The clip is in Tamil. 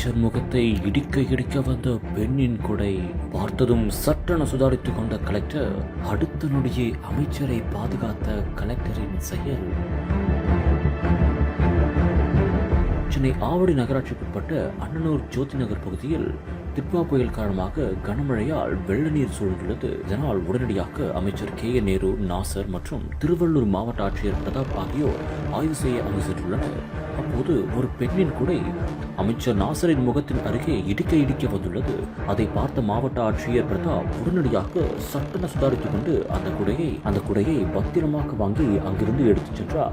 அமைச்சர் முகத்தை இடிக்க வந்த பெண்ணின் குடை பார்த்ததும் சட்டென சுதாரித்துக் கொண்ட கலெக்டர் அடுத்த நொடியே அமைச்சரை பாதுகாத்த கலெக்டரின் செயல். சென்னை ஆவடி நகராட்சிக்குட்பட்ட அண்ணனூர் ஜோதி நகர் பகுதியில் திட்வா புயல் காரணமாக கனமழையால் வெள்ள நீர் சூழ்ந்துள்ளது. இதனால் உடனடியாக அமைச்சர் KN நேரு, நாசர் மற்றும் திருவள்ளூர் மாவட்ட ஆட்சியர் பிரதாப் ஆகியோர் ஆய்வு செய்ய அங்கு சென்றுள்ளனர். அப்போது ஒரு பெண்ணின் குடை அமைச்சர் நாசரின் முகத்தின் அருகே இடிக்க வந்துள்ளது. அதை பார்த்த மாவட்ட ஆட்சியர் பிரதாப் உடனடியாக சட்டென சுதாரித்துக் கொண்டு அந்த குடையை பத்திரமாக வாங்கி அங்கிருந்து எடுத்துச் சென்றார்.